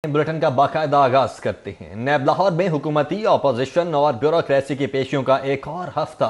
Bulletin का बाकायदा आगाज करते हैं। नैब लाहौर में हुकूमती अपोजिशन और ब्यूरोक्रेसी की पेशियों का एक और हफ्ता।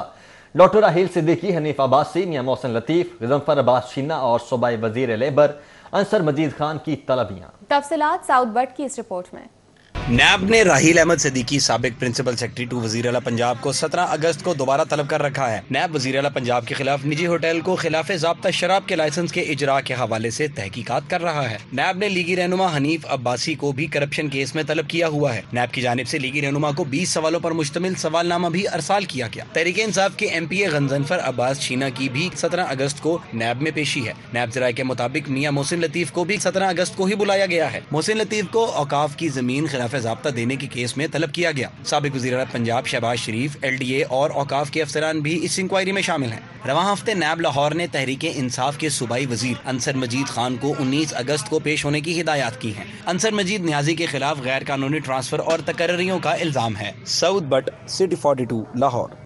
डॉक्टर राहील सिद्दीकी, हनीफ अब्बासी, मियां मोहसिन लतीफ, गजनफर अब्बास छीना और सूबाई वजीर लेबर अंसर मजीद खान की तलबियां। तफसीलात साउथ बट की इस रिपोर्ट में। नैब ने राहील अहमद सिद्दीकी, साबिक प्रिंसिपल सेक्रेटरी टू वजीर आला पंजाब को 17 अगस्त को दोबारा तलब कर रखा है। नैब वजीर आला पंजाब के खिलाफ निजी होटल को खिलाफ ज़ाब्ता शराब के लाइसेंस के इजरा के हवाले से तहकीकात कर रहा है। नैब ने लीगी रहनुमा हनीफ अब्बासी को भी करप्शन केस में तलब किया हुआ है। नैब की जानिब से लीगी रहनुमा को 20 सवालों पर मुश्तमिल सवालनामा भी अरसाल किया गया। तहरीक इंसाफ के MPA गजनफर अब्बास छीना की भी 17 अगस्त को नैब में पेशी है। नैब ज़राए के मुताबिक मियां मोहसिन लतीफ को भी 17 अगस्त को ही बुलाया गया है। मोहसिन लतीफ को औकाफ की जमीन खिलाफ ज़ाब्ता देने के केस में तलब किया गया। साबिक वज़ीर आला पंजाब शहबाज शरीफ, LDA और औकाफ के अफसरान भी इस इंक्वायरी में शामिल हैं। रवां हफ्ते नैब लाहौर ने तहरीक इंसाफ के सूबाई वजीर अंसर मजीद खान को 19 अगस्त को पेश होने की हिदायत की है। अंसर मजीद न्याजी के खिलाफ गैर कानूनी ट्रांसफर और तकर्रियों का इल्जाम है। South but city 42 Lahore.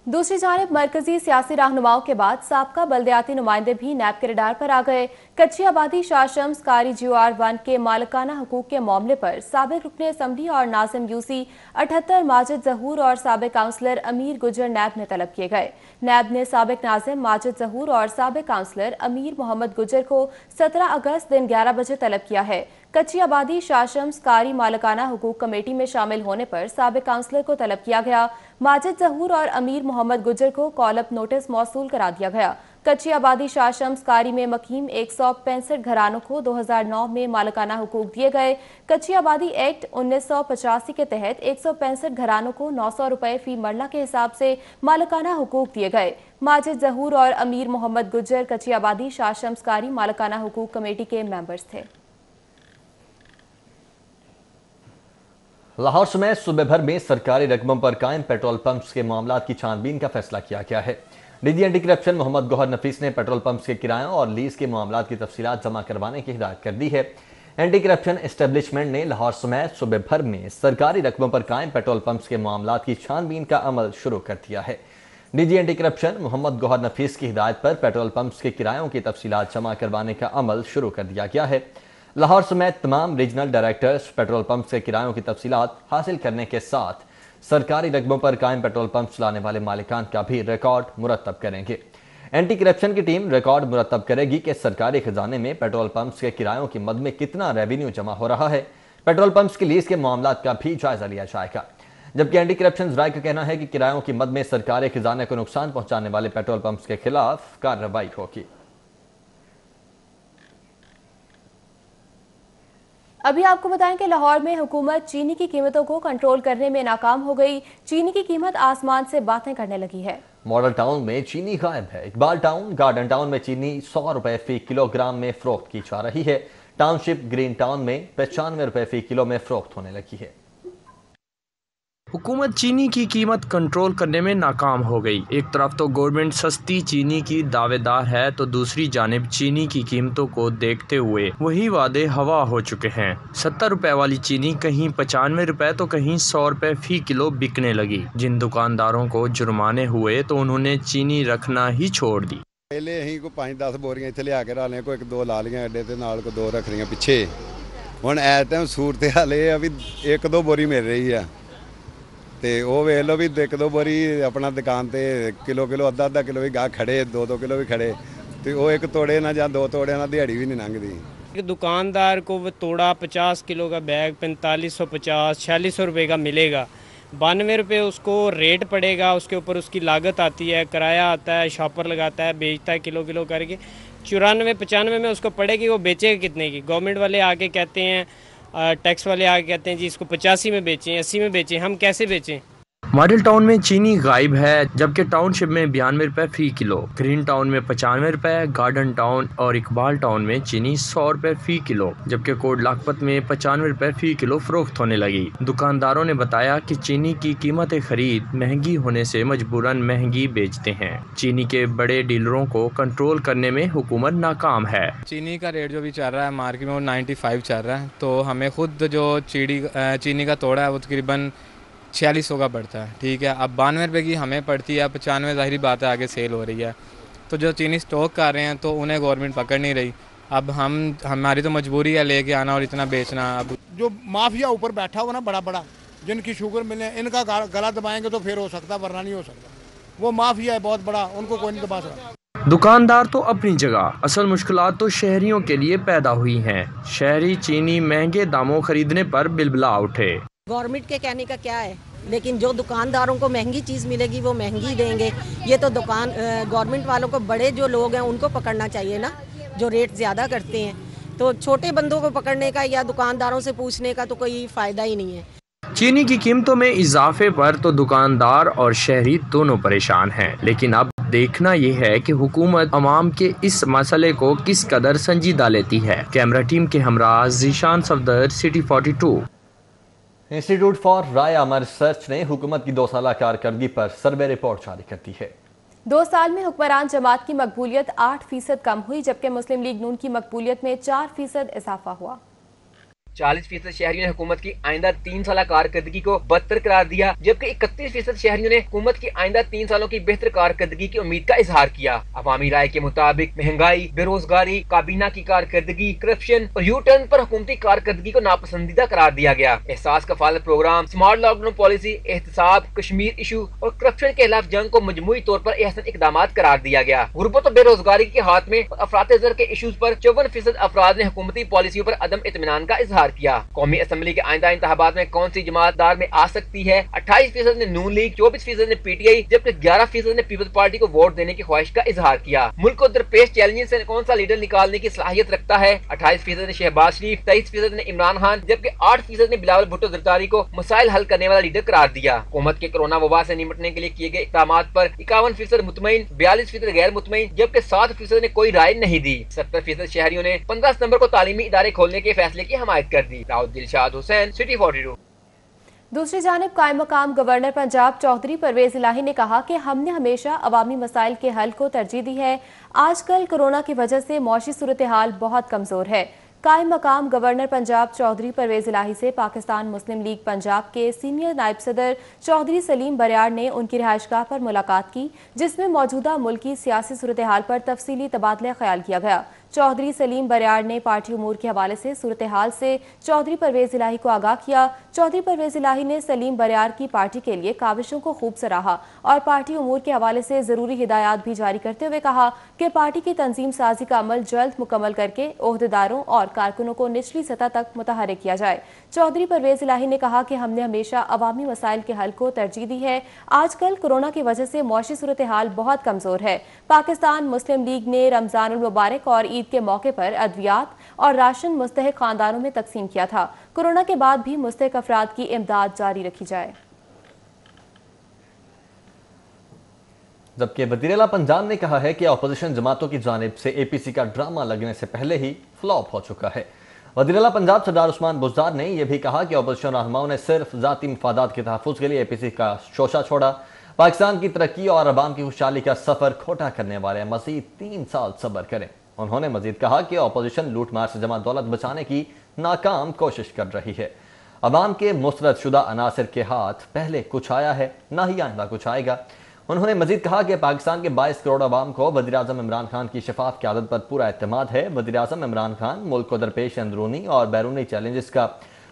दूसरी जानिब मरकजी सियासी रहनुमाओं के बाद साबका बल्दियाती नुमाइंदे भी नैब के रडार पर आ गए। कच्ची आबादी शाहशम्स कारी GOR1 के मालिकाना हुकूक के मामले पर साबिक रुकन असम्बली और नाजिम यूसी 78 माजिद जहूर और साबिक काउंसलर अमीर गुजर नैब में तलब किए गए। नैब ने साबिक नाजिम माजिद जहूर और साबिक काउंसलर अमीर मोहम्मद गुजर को 17 अगस्त दिन 11 बजे तलब किया है। कच्ची आबादी शाहशम्स कारी मालिकाना हुकूक कमेटी में शामिल होने पर साबिक काउंसलर को तलब किया गया। माजिद जहूर और अमीर मोहम्मद गुजर को कॉल अप नोटिस मौसूल करा दिया गया। कच्ची आबादी शाहशम्स कारी में मकीम 165 घरानों को 2009 में मालिकाना हुकूक दिए गए। कच्ची आबादी एक्ट 1985 के तहत 165 घरानों को 900 रुपए फी मरला के हिसाब से मालिकाना हुकूक दिए गए। माजिद जहूर और अमीर मोहम्मद गुजर कच्ची आबादी शाहशम्स कारी मालिकाना हुकूक कमेटी के मेंबर्स थे। लाहौर समेत सूबे भर में सरकारी रकबों पर कायम पेट्रोल पंप्स के मामलों की छानबीन का फैसला किया गया है। DG anti corruption Mohammad Gohar Nafees ने पेट्रोल पंप्स के किरायों और लीज के मामलों की तफसीलात जमा करवाने की हिदायत कर दी है। एंटी करप्शन एस्टेब्लिशमेंट ने लाहौर समेत सूबे भर में सरकारी रकबों पर कायम पेट्रोल पंप्स के मामलों की छानबीन का अमल शुरू कर दिया है। DG anti corruption Mohammad Gohar Nafees की हिदायत पर पेट्रोल पंप्स के किरायों की तफसीलात जमा करवाने का अमल शुरू कर दिया गया है। लाहौर समेत तमाम रीजनल डायरेक्टर्स पेट्रोल पंप से किरायों की तफसीलात हासिल करने के साथ सरकारी रकबों पर कायम पेट्रोल पंप चलाने वाले मालिकान का भी रिकॉर्ड मुरतब करेंगे। एंटी करप्शन की टीम रिकॉर्ड मुरतब करेगी कि सरकारी खजाने में पेट्रोल पंप्स के किरायों की मद में कितना रेवेन्यू जमा हो रहा है। पेट्रोल पंप्स की लीज के मामला का भी जायजा लिया जाएगा। जबकि एंटी करप्शन राय का कहना है कि किरायों की मद में सरकारी खजाने को नुकसान पहुंचाने वाले पेट्रोल पंप्स के खिलाफ कार्रवाई होगी। अभी आपको बताएं कि लाहौर में हुकूमत चीनी की कीमतों को कंट्रोल करने में नाकाम हो गई। चीनी की कीमत आसमान से बातें करने लगी है। मॉडल टाउन में चीनी गायब है। इकबाल टाउन, गार्डन टाउन में चीनी 100 रुपए फी किलोग्राम में फरोख्त की जा रही है। टाउनशिप ग्रीन टाउन में 95 रुपए फी किलो में फरोख्त होने लगी है। हुकूमत चीनी की कीमत कंट्रोल करने में नाकाम हो गई। एक तरफ तो गवर्नमेंट सस्ती चीनी की दावेदार है, तो दूसरी जानिब चीनी की कीमतों को देखते हुए वही वादे हवा हो चुके हैं। 70 रुपए वाली चीनी कहीं 95 रुपए तो कहीं 100 रुपए फी किलो बिकने लगी। जिन दुकानदारों को जुर्माने हुए तो उन्होंने चीनी रखना ही छोड़ दी। पहले अं को 5-10 बोरियां इतने लिया के रख लिया, कोई 1-2 ला लिया अड्डे ते नाल को 2 रख लिया पिछे। हुण इस टाइम सूरत हाल ये अभी 1-2 बोरी मिल रही है तो वह वेख लो भी 1-2 बोरी अपना दुकान पे किलो अद्धा किलो भी गाह खड़े, 2-2 किलो भी खड़े, तो वो 1 तोड़े ना या 2 तोड़े ना दिहाड़ी भी नहीं लंघती। दुकानदार को वो तोड़ा 50 किलो का बैग 4550-4600 रुपये का मिलेगा। 92 रुपये उसको रेट पड़ेगा, उसके ऊपर उसकी लागत आती है, किराया आता है, शॉपर लगाता है, बेचता है किलो करके। 94-95 में उसको पड़ेगी, वो बेचेगा कितने की? गवर्नमेंट वाले आके कहते हैं, टैक्स वाले आके कहते हैं जी इसको 85 में बेचें, 80 में बेचें। हम कैसे बेचें? मॉडल टाउन में चीनी गायब है, जबकि टाउनशिप में 92 रुपए फी किलो, ग्रीन टाउन में 95 रुपए, गार्डन टाउन और इकबाल टाउन में चीनी 100 रुपए फी किलो, जबकि कोट लाखपत में 95 रुपए फी किलो फरोख्त होने लगी। दुकानदारों ने बताया कि चीनी की कीमत खरीद महंगी होने से मजबूरन महंगी बेचते हैं। चीनी के बड़े डीलरों को कंट्रोल करने में हुकूमत नाकाम है। चीनी का रेट जो भी चल रहा है मार्केट में वो 95 चल रहा है, तो हमें खुद जो चीनी का तोड़ा है वो तकरीबन 4600 का पड़ता है। ठीक है, अब 92 रुपये की हमें पड़ती है, 95 ज़ाहिरी बात है आगे सेल हो रही है। तो जो चीनी स्टॉक कर रहे हैं तो उन्हें गवर्नमेंट पकड़ नहीं रही, اب ہماری تو مجبوری ہے لے کے آنا اور اتنا بیچنا. اب جو مافیا اوپر بیٹھا ہوا نا بڑا بڑا, جن کی شوگر ملے, ان کا گلا دبائیں گے تو پھر ہو سکتا, ورنہ نہیں ہو سکتا. وہ مافیا ہے بہت بڑا, ان کو کوئی نہیں دبا سکتا. دکاندار تو اپنی جگہ, اصل مشکلات تو شہریوں کے لیے پیدا ہوئی ہیں. شہری چینی مہنگے داموں خریدنے پر بلبلا اٹھے. گورنمنٹ کے کہنے کا کیا ہے, لیکن جو دکانداروں کو مہنگی چیز ملے گی وہ مہنگی دیں گے. یہ تو گورنمنٹ والوں کو, بڑے جو لوگ ہیں ان کو پکڑنا چاہیے نا, جو ریٹ زیادہ کرتے ہیں. تو چھوٹے بندوں کو پکڑنے کا یا دکانداروں سے پوچھنے کا تو کوئی فائدہ ہی نہیں ہے. چینی کی قیمتوں میں اضافے پر تو دکاندار اور شہری دونوں پریشان ہیں, لیکن اب دیکھنا یہ ہے کہ حکومت عوام کے اس مسئلے کو کس قدر سنجیدہ لیتی ہے. کیمرہ ٹیم کے ہمراہ Zeeshan Safdar, city 42. Institute for رائے عامہ ریسرچ نے حکومت کی 2 سالہ کارکردگی پر سروے رپورٹ جاری کر دی ہے. 2 سال میں حکمران جماعت کی مقبولیت 8% کم ہوئی, جبکہ مسلم لیگ نون کی مقبولیت میں 4% اضافہ ہوا. 40% شہریوں نے حکومت کی آئندہ 3 سالہ کارکردگی کو بدتر قرار دیا, جبکہ 31% شہریوں نے حکومت کی آئندہ 3 سالوں کی بہتر کارکردگی کی امید کا اظہار کیا. عوامی رائے کے مطابق مہنگائی, بے روزگاری, کابینہ کی کارکردگی, کرپشن اور یو ٹرن پر حکومتی کارکردگی کو ناپسندیدہ قرار دیا گیا. Ehsaas Kafalat program, smart lockdown policy, احتساب, کشمیر ایشو اور کرپشن کے خلاف جنگ کو مجموعی طور پر احسن اقدامات قرار دیا گیا. غربت اور بے روزگاری کے خاتمے اور افراط زر کے ایشوز پر 54% افراد نے حکومتی پالیسیوں پر عدم اطمینان کا اظہار کیا. قومی اسمبلی کے آئندہ انتخابات میں کون سی جماعت دار میں آ سکتی ہے؟ 28% نے نون لیگ, 24% نے پی ٹی آئی, جبکہ 11% نے پیپلز پارٹی کو ووٹ دینے کی خواہش کا اظہار کیا. ملک کو درپیش چیلنجز سے کون سا لیڈر نکالنے کی صلاحیت رکھتا ہے؟ 28% نے شہباز شریف, 23% نے عمران خان, جبکہ 8% نے بلاول بھٹو زرداری کو مسائل حل کرنے والا لیڈر قرار دیا. حکومت کے کورونا وبا سے نمٹنے کے لیے کیے گئے اقدامات پر 51% مطمئن, 42% غیر مطمئن, جبکہ 7% نے کوئی رائے نہیں دی. 70% شہریوں نے 15 ستمبر کو تعلیمی ادارے کھولنے کے فیصلے کی حمایت کر دی. راؤ دلشاد حسین, سٹی 42. دوسری جانب قائم مقام گورنر پنجاب چودھری پرویز الہی نے کہا کہ ہم نے ہمیشہ عوامی مسائل کے حل کو ترجیح دی ہے. آج کل کورونا کی وجہ سے معاشی صورتحال بہت کمزور ہے. قائم مقام گورنر پنجاب چودھری پرویز الہی سے پاکستان مسلم لیگ پنجاب کے سینئر نائب صدر چودھری سلیم بریار نے ان کی رہائش گاہ پر ملاقات کی, جس میں موجودہ ملکی سیاسی صورتحال پر تفصیلی تبادلہ خیال کیا گیا. چودھری سلیم بریار نے پارٹی امور کے حوالے سے صورتحال سے چودھری پرویز الہی کو آگاہ کیا. چودھری پرویز الہی نے سلیم بریار کی پارٹی کے لیے کاوشوں کو خوب سراہا اور پارٹی امور کے حوالے سے ضروری ہدایات بھی جاری کرتے ہوئے کہا کہ پارٹی کی تنظیم سازی کا عمل جلد مکمل کر کے عہدیداروں اور کارکنوں کو نچلی سطح تک متحرک کیا جائے. چودھری پرویز الہی نے کہا کہ ہم نے ہمیشہ عوامی مسائل کے حل کو ترجیح دی ہے. آج کل کورونا کی وجہ سے معاشی صورتحال بہت کمزور ہے. پاکستان مسلم لیگ نے رمضان المبارک اور عید کے موقع پر ادویات اور راشن مستحق خاندانوں میں تقسیم کیا تھا. کورونا کے بعد بھی مستحق افراد کی امداد جاری رکھی جائے. جبکہ وزیر اعلیٰ پنجاب نے کہا ہے کہ اپوزیشن جماعتوں کی جانب سے اے پی سی کا ڈرامہ لگنے سے پہلے ہی فلاپ ہو چکا ہے. وزیر اعلیٰ پنجاب سردار عثمان بزدار نے یہ بھی کہا کہ اپوزیشن رہنماؤں نے صرف ذاتی مفادات کے تحفظ کے لیے اے پی سی کا شوشہ چھوڑا. پاکستان کی ترقی اور عوام کی خوشحالی کا سفر کھوٹا کرنے والے مزید 3 سال صبر کریں. انہوں نے مزید کہا کہ اپوزیشن لوٹ مار سے جمع دولت بچانے کی ناکام کوشش کر رہی ہے. عوام کے مسترد شدہ عناصر کے ہاتھ پہلے کچھ آیا ہے, نہ ہی آئندہ کچھ آئے گا. انہوں نے مزید کہا کہ پاکستان کے 22 کروڑ عوام کو وزیراعظم عمران خان کی شفاف قیادت پر پورا اعتماد ہے. وزیراعظم عمران خان ملک کو درپیش اندرونی اور بیرونی چیلنجز کا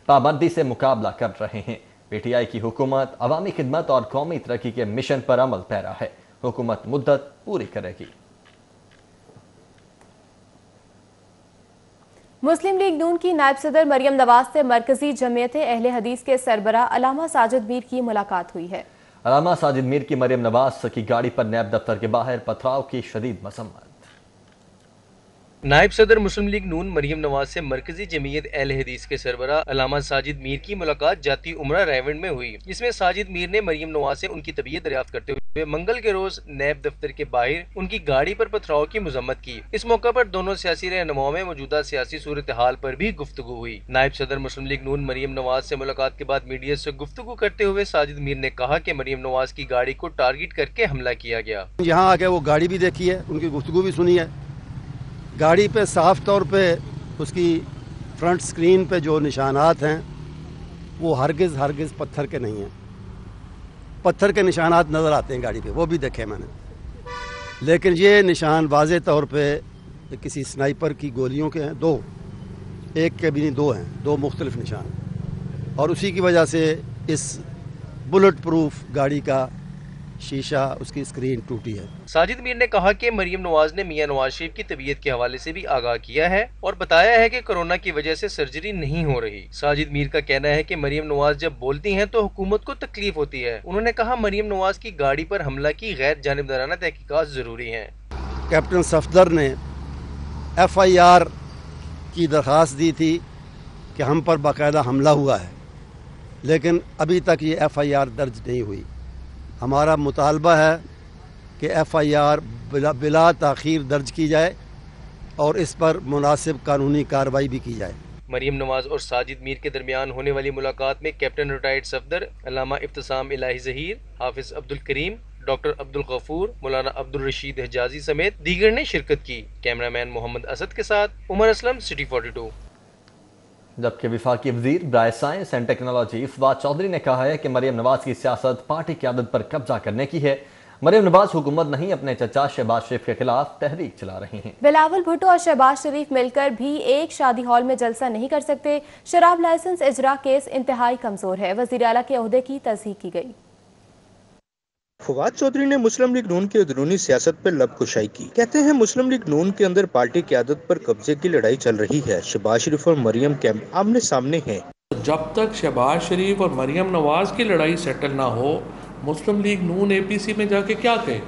پابندی سے مقابلہ کر رہے ہیں. پی ٹی آئی کی حکومت عوامی خدمت اور قومی ترقی کے مشن پر عمل پیرا ہے. حکومت مدت پوری کرے گی. مسلم لیگ نون کی نائب صدر مریم نواز سے مرکزی جمعیت اہل حدیث کے سربراہ علامہ ساجد میر کی ملاقات ہوئی ہے. علامہ ساجد میر کی مریم نواز کی گاڑی پر نیب دفتر کے باہر پتھراؤ کی شدید مذمت. نائب صدر مسلم لیگ نون مریم نواز سے مرکزی جمعیت اہل حدیث کے سربراہ علامہ ساجد میر کی ملاقات جاتی عمرہ ریونڈ میں ہوئی, جس میں ساجد میر نے مریم نواز سے ان کی طبیعت دریافت کرتے ہوئے منگل کے روز نیب دفتر کے باہر ان کی گاڑی پر پتھراؤ کی مذمت کی. اس موقع پر دونوں سیاسی رہنماؤں میں موجودہ سیاسی صورتحال پر بھی گفتگو ہوئی. نائب صدر مسلم لیگ نون مریم نواز سے ملاقات کے بعد میڈیا سے گفتگو کرتے ہوئے ساجد میر نے کہا کہ مریم نواز کی گاڑی کو ٹارگٹ کر کے حملہ کیا گیا. یہاں آ کے وہ گاڑی بھی دیکھی ہے, ان کی گفتگو بھی سنی ہے. گاڑی پہ صاف طور پہ اس کی فرنٹ سکرین پہ جو نشانات ہیں وہ ہرگز پتھر کے نہیں ہیں. پتھر کے نشانات نظر آتے ہیں گاڑی پہ, وہ بھی دیکھے میں نے, لیکن یہ نشان واضح طور پہ किसी स्नाइपर की गोलियों के हैं, 2, एक के भी नहीं 2 हैं, 2 मुख्तलिफ निशान, और उसी की वजह से इस बुलेट प्रूफ गाड़ी का शीशा, उसकी स्क्रीन टूटी है। साजिद मीर ने कहा कि मरियम नवाज ने मियां नवाज शरीफ की तबीयत के हवाले से भी आगाह किया है और बताया है कि कोरोना की वजह से सर्जरी नहीं हो रही। साजिद मीर का कहना है कि मरियम नवाज जब बोलती हैं तो हुकूमत को तकलीफ होती है। उन्होंने कहा मरियम नवाज की गाड़ी पर हमला की गैर जानिबदाराना तहकीकात जरूरी है। कैप्टन सफदर ने FIR की दरख्वास्त दी थी कि हम पर बाकायदा हमला हुआ है, लेकिन अभी तक ये FIR दर्ज नहीं हुई। हमारा मुतालबा है कि FIR बिला ताख़ीर दर्ज की जाए और इस पर मुनासिब कानूनी कार्रवाई भी की जाए। मरियम नवाज और साजिद मीर के दरमियान होने वाली मुलाकात में कैप्टन रिटायर्ड सफदर, अल्लामा इब्तिसाम इलाही ज़हीर, हाफिज अब्दुल करीम, डॉक्टर अब्दुल गफूर, मौलाना अब्दुल रशीद हिजाजी समेत दीगर ने शिरकत की। कैमरामैन मोहम्मद असद के साथ उमर असलम, सिटी 42। जबकि वफाकी वजीर बराए science and technology Fawad Chaudhry ने कहा है कि मरियम नवाज की सियासत पार्टी क़यादत पर कब्जा करने की है। मरियम नवाज हुकूमत नहीं अपने चचा शहबाज शरीफ के खिलाफ तहरीक चला रही हैं। बिलावल भुट्टो और शहबाज शरीफ मिलकर भी एक शादी हॉल में जलसा नहीं कर सकते। शराब लाइसेंस इजरा केस इंतहाई कमजोर है। वजीर आला के ओहदे की तस्दीक की गई। फवाद चौधरी ने मुस्लिम लीग नून की अंदरूनी सियासत पर लबकुशाई की। कहते हैं मुस्लिम लीग नून के अंदर पार्टी क़यादत पर कब्जे की लड़ाई चल रही है। शहबाज शरीफ और मरियम कैंप आमने सामने हैं। जब तक शहबाज शरीफ और मरियम नवाज की लड़ाई सेटल ना हो, मुस्लिम लीग नून APC में जाके क्या कहे।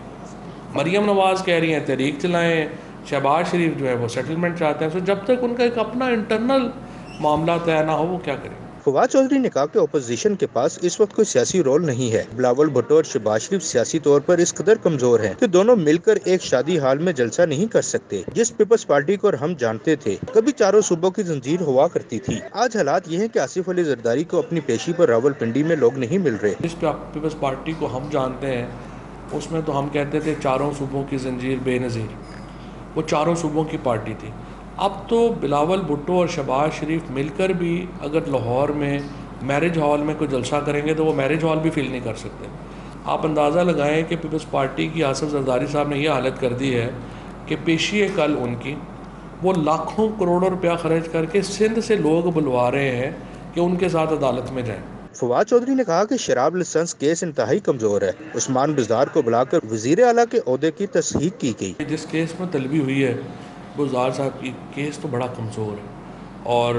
मरियम नवाज कह रही हैं तहरीक चलाएं, शहबाज शरीफ जो है वो सेटलमेंट चाहते हैं। तो जब तक उनका एक अपना इंटरनल मामला तय ना हो वो क्या करें। फवाद चौधरी ने कहा कि अपोजिशन के पास इस वक्त कोई सियासी रोल नहीं है। बिलावल भुट्टो और शहबाज शरीफ सियासी तौर पर इस कदर कमजोर हैं कि दोनों मिलकर एक शादी हाल में जलसा नहीं कर सकते। जिस पीपल्स पार्टी को हम जानते थे कभी चारों सूबों की जंजीर हुआ करती थी, आज हालात ये है कि आसिफ अली जरदारी को अपनी पेशी पर रावलपिंडी में लोग नहीं मिल रहे। जिस पीपल्स पार्टी को हम जानते हैं उसमें तो हम कहते थे चारों सूबों की जंजीर बेनज़ीर, वो चारों सूबों की पार्टी थी। अब तो बिलावल भुट्टो और शहबाज शरीफ मिलकर भी अगर लाहौर में मैरिज हॉल में कोई जलसा करेंगे तो वो मैरिज हॉल भी फिल नहीं कर सकते। आप अंदाज़ा लगाएं कि पीपल्स पार्टी की आसिफ जरदारी साहब ने यह हालत कर दी है कि पेशी है कल उनकी, वो लाखों करोड़ों रुपया खर्च करके सिंध से लोग बुलवा रहे हैं कि उनके साथ अदालत में जाएं। फवाद चौधरी ने कहा कि शराब लाइसेंस केस इंतहाई कमजोर है। उस्मान बुज़दार को बुलाकर वजीर आला के ओहदे की तस्दीक की गई। जिस केस में तलबी हुई है बुज़दार साहब की केस तो बड़ा कमज़ोर है और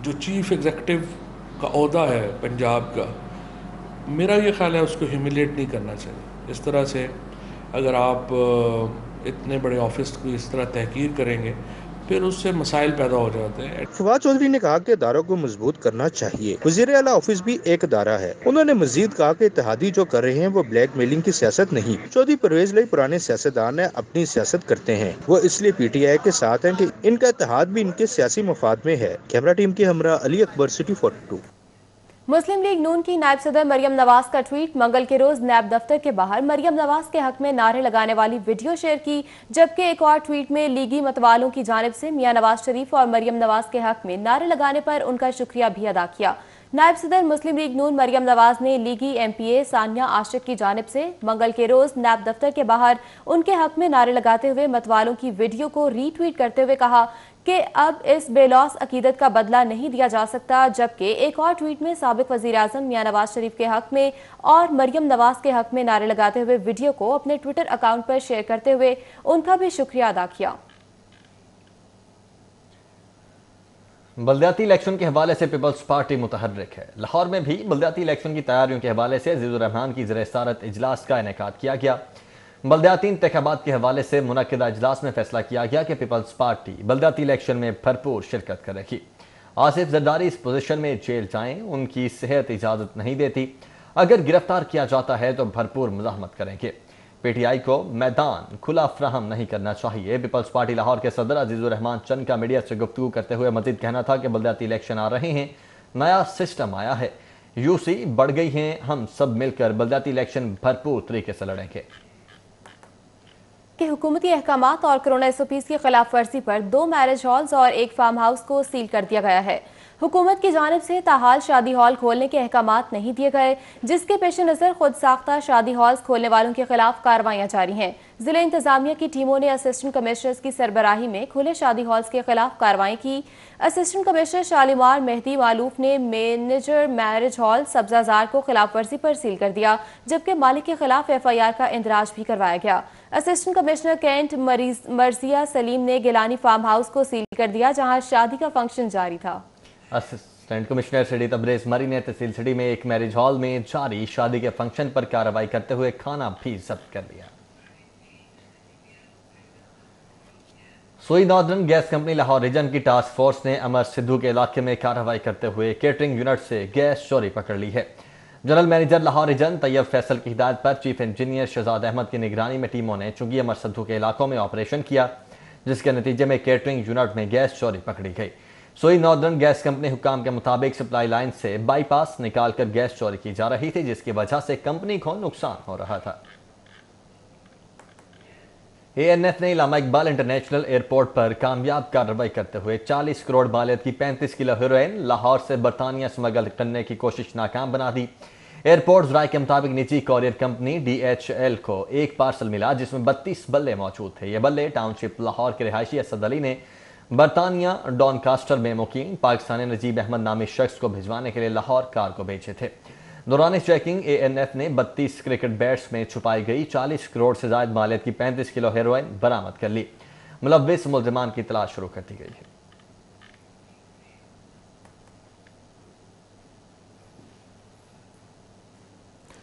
जो चीफ एग्जीक्यूटिव का ओहदा है पंजाब का, मेरा ये ख्याल है उसको ह्यूमिलेट नहीं करना चाहिए। इस तरह से अगर आप इतने बड़े ऑफिस को इस तरह तहकीर करेंगे फिर उससे मसाइल पैदा हो जाते हैं। फवाद चौधरी ने कहा कि इदारों को मजबूत करना चाहिए। वज़ीर आला ऑफिस भी एक इदारा है। उन्होंने मजीद कहा कि इत्तेहादी जो कर रहे हैं वो ब्लैक मेलिंग की सियासत नहीं। चौधरी परवेज लाई पुराने सियासतदान है, अपनी सियासत करते हैं। वो इसलिए PTI के साथ हैं कि इनका इत्तेहाद भी इनके सियासी मफाद में है। कैमरा टीम के हमरा अली अकबर, सिटी 42। मुस्लिम लीग नून की नायब सदर मरियम नवाज का ट्वीट मंगल के रोज नैब दफ्तर के बाहर मरियम नवाज के हक में नारे लगाने वाली वीडियो शेयर की, जबकि एक और ट्वीट में लीगी मतवालों की जानिब से मियां नवाज शरीफ और मरियम नवाज के हक में नारे लगाने पर उनका शुक्रिया भी अदा किया। नायब सदर मुस्लिम लीग नून मरियम नवाज ने लीगी MPA सानिया आशिक की जानिब से मंगल के रोज नैब दफ्तर के बाहर उनके हक में नारे लगाते हुए मतवालों की वीडियो को रीट्वीट करते हुए कहा कि अब इस बेलौस अकीदत का बदला नहीं दिया जा सकता। जबकि एक और ट्वीट में साबिक वजीर आजम मियां नवाज शरीफ के हक में और मरियम नवाज के हक में नारे लगाते हुए वीडियो को अपने ट्विटर अकाउंट पर शेयर करते हुए उनका भी शुक्रिया अदा किया। बल्दियाती इलेक्शन के हवाले से पीपल्स पार्टी मुतहर्रिक है। लाहौर में भी बल्दियाती इलेक्शन की तैयारियों के हवाले से अजीजुर रहमान की ज़ेर सदारत इजलास का इनेकाद किया गया। बल्दियाती इंतखाबात के हवाले से मुनक्किदा इजलास में फैसला किया गया कि पीपल्स पार्टी बल्दियाती इलेक्शन में भरपूर शिरकत करेगी। आसिफ जरदारी इस पोजीशन में जेल जाएं, उनकी सेहत इजाज़त नहीं देती। अगर गिरफ्तार किया जाता है तो भरपूर मुज़ाहमत करेंगे। PTI को मैदान खुला फ्राहम नहीं करना चाहिए। पीपल्स पार्टी लाहौर के सदर अजीजुर रहमान चंद का मीडिया से गुफ्तगू करते हुए मजीद कहना था कि बल्दियाती इलेक्शन आ रहे हैं, नया सिस्टम आया है, UC बढ़ गई हैं, हम सब मिलकर बल्दियाती इलेक्शन भरपूर तरीके से लड़ेंगे। कि हुकूमती अहकामात और कोरोना SOPs की खिलाफ वर्जी पर 2 मैरिज हॉल्स और एक फार्म हाउस को सील कर दिया गया है। हुकूमत की जानिब से ताहाल शादी हॉल खोलने के अहकामात नहीं दिए गए, जिसके पेश नज़र खुद साख्ता शादी हॉल्स खोलने वालों के खिलाफ कार्रवाइयाँ जारी हैं। जिले इंतजामिया की टीमों ने असिस्टेंट कमिश्नर्स की सरबराही में खुले शादी हॉल्स के खिलाफ कार्रवाई की। असिस्टेंट कमिश्नर शालीमार मेहदी मालूफ ने मैनेजर मैरिज हॉल सब्जाजार को खिलाफ वर्जी पर सील कर दिया, जबकि मालिक के खिलाफ FIR का इंदराज भी करवाया गया। असिस्टेंट कमिश्नर कैंट मर्जिया सलीम ने गिलानी फार्म हाउस को सील कर दिया, जहां शादी का फंक्शन जारी था। असिस्टेंट कमिश्नर सिटी तबरेज मरी ने तहसील सिटी में एक मैरिज हॉल में जारी शादी के फंक्शन पर कार्रवाई करते हुए खाना भी जब्त कर लिया। सोई northern gas company Lahore region की टास्क फोर्स ने अमर सिद्धू के इलाके में कार्रवाई करते हुए केटरिंग यूनिट से गैस चोरी पकड़ ली है। General manager Lahore region Tayyab Faisal की हिदायत पर चीफ इंजीनियर शहजाद अहमद की निगरानी में टीमों ने चुंगी अमर सिद्धू के इलाकों में ऑपरेशन किया, जिसके नतीजे में केटरिंग यूनिट में गैस चोरी पकड़ी गई। सोई नॉर्दर्न गैस कंपनी हुक्काम के मुताबिक सप्लाई लाइन से बाईपास निकालकर गैस चोरी की जा रही थी, जिसकी वजह से कंपनी को नुकसान हो रहा था। ANF ने इलामा इकबाल इंटरनेशनल एयरपोर्ट पर कामयाब कार्रवाई करते हुए 40 करोड़ मालियत की 35 किलो हेरोइन लाहौर से बरतानिया स्मगल करने की कोशिश नाकाम बना दी। एयरपोर्ट राय के मुताबिक निजी कॉरियर कंपनी DHL को एक पार्सल मिला, जिसमें 32 बल्ले मौजूद थे। ये बल्ले टाउनशिप लाहौर के रिहायशी असद अली ने बरतानिया डॉनकास्टर में मुकीम पाकिस्तानी नजीब अहमद नामी शख्स को भिजवाने के लिए लाहौर कार को भेजे थे। दौरान चेकिंग ANF ने 32 क्रिकेट बैट्स में छुपाई गई 40 करोड़ से ज्यादा मालियत की 35 किलो हेरोइन बरामद कर ली। मुलव्विस मुलजिमान की तलाश शुरू कर दी गई है।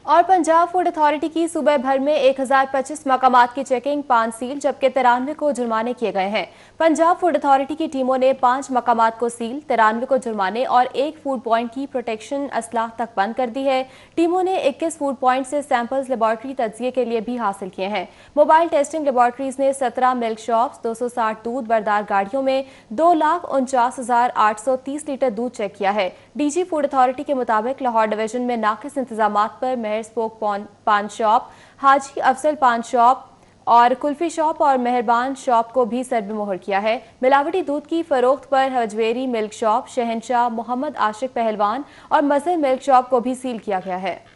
और पंजाब फूड अथॉरिटी की सूबे भर में 1025 मकामात की चेकिंग, 5 सील जबकि 93 को जुर्माने किए गए हैं। पंजाब फूड अथॉरिटी की टीमों ने 5 मकामात को सील, 93 को जुर्माने और 1 फूड पॉइंट की प्रोटेक्शन असलाह तक बंद कर दी है। टीमों ने 21 फूड पॉइंट से सैंपल्स लेबॉर्ट्री तज्जिए के लिए भी हासिल किए हैं। मोबाइल टेस्टिंग लेबॉर्ट्रीज ने 17 मिल्क शॉप्स, 260 दूध बरदार गाड़ियों में 2,49,830 लीटर दूध चेक किया है। DG फूड अथॉरिटी के मुताबिक लाहौर डिवीजन में नाकिस इंतजामात पर स्पोक पान शॉप, हाजी अफजल पान शॉप और कुल्फी शॉप और मेहरबान शॉप को भी सरबमोहर किया है। मिलावटी दूध की फरोख्त पर हजवेरी मिल्क शॉप, शहनशाह मोहम्मद आशिक पहलवान और मजहर मिल्क शॉप को भी सील किया गया है।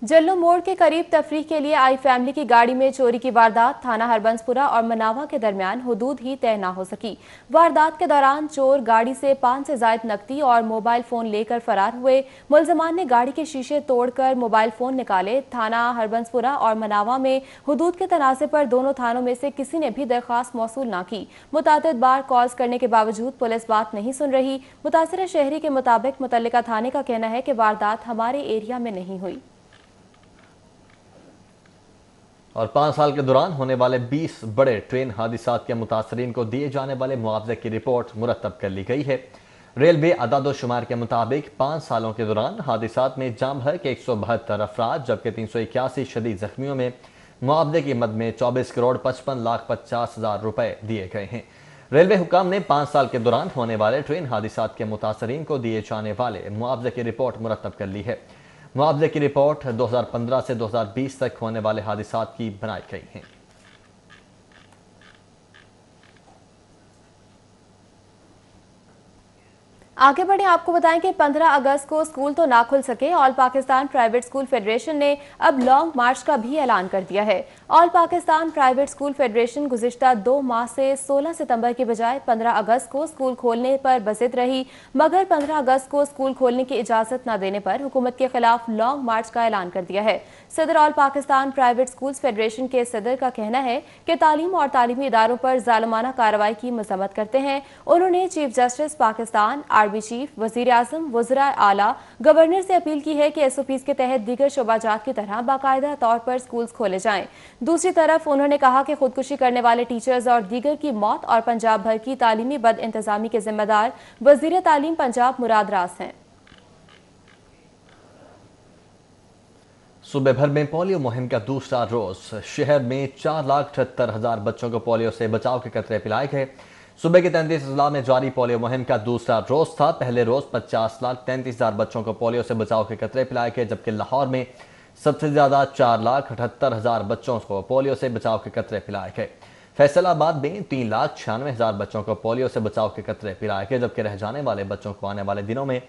जल्लो मोड़ के करीब तफरीह के लिए आई फैमिली की गाड़ी में चोरी की वारदात, थाना हरबंसपुरा और मनावा के दरमियान हुदूद ही तय न हो सकी। वारदात के दौरान चोर गाड़ी से 5 से ज्यादा नकदी और मोबाइल फोन लेकर फरार हुए। मुलजमान ने गाड़ी के शीशे तोड़कर मोबाइल फोन निकाले। थाना हरबंसपुरा और मनावा में हुदूद के तनाज़े पर दोनों थानों में से किसी ने भी दरख्वास्त मौसूल न की। मुतादिद बार कॉल्स करने के बावजूद पुलिस बात नहीं सुन रही। मुतासिरा शहरी के मुताबिक मुतल्लिका थाने का कहना है कि वारदात हमारे एरिया में नहीं हुई। और 5 साल के दौरान होने वाले 20 बड़े ट्रेन हादसात के मुतासरीन को दिए जाने वाले मुआवजे की रिपोर्ट मुरतब कर ली गई है। रेलवे अदाद-ओ-शुमार के मुताबिक 5 सालों के दौरान हादसात में जाम भर के 172 अफराद जबकि 381 शदीद जख्मियों में मुआवजे की मद में 24 करोड़ 55 लाख 50 हजार रुपए दिए गए हैं। रेलवे हुकाम ने 5 साल के दौरान होने वाले ट्रेन हादसात के मुतासरीन को दिए जाने वाले मुआवजे की रिपोर्ट मुरतब कर ली है। मुआवजे की रिपोर्ट 2015 से 2020 तक होने वाले हादसात की बनाई गई है। आगे बढ़े, आपको बताएं कि 15 अगस्त को स्कूल तो ना खुल सके, all Pakistan private school federation ने अब लॉन्ग मार्च का भी ऐलान कर दिया है। All Pakistan private school federation गुज़िश्ता 2 माह से 16 सितंबर की बजाय 15 अगस्त को स्कूल खोलने पर बज़िद रही, मगर 15 अगस्त को स्कूल खोलने की इजाज़त न देने पर हुकूमत के खिलाफ लॉन्ग मार्च का ऐलान कर दिया है। सदर all Pakistan private school federation के सदर का कहना है कि तालीम और तालीमी इदारों पर जालिमाना कार्रवाई की मजम्मत करते हैं। उन्होंने chief justice Pakistan, army chief, वजीर आजम, वज़रा आला, गवर्नर से अपील की है कि SOPs के तहत दीगर शोबाजात की तरह बाकायदा तौर पर स्कूल खोले जाएं। दूसरी तरफ उन्होंने कहा कि खुदकुशी करने वाले टीचर्स और दीगर की मौत और पंजाब भर की तालीमी बद इंतजामी के जिम्मेदार वजीर तालीम पंजाब मुराद रास हैं। सूबे भर में पोलियो मुहिम का दूसरा रोज, शहर में 4,78,000 बच्चों को पोलियो से बचाव के कतरे पिलाए गए। सूबे के 33 अजला में जारी पोलियो मुहिम का दूसरा रोज था। पहले रोज 50,33,000 बच्चों को पोलियो से बचाव के कतरे पिलाए गए, जबकि लाहौर में सबसे ज्यादा 4,78,000 बच्चों को पोलियो से बचाव के कतरे पिलाए गए। फैसल आबाद में 3,96,000 बच्चों को पोलियो से बचाव के कतरे पिलाए गए, जबकि रह जाने वाले बच्चों को आने वाले दिनों में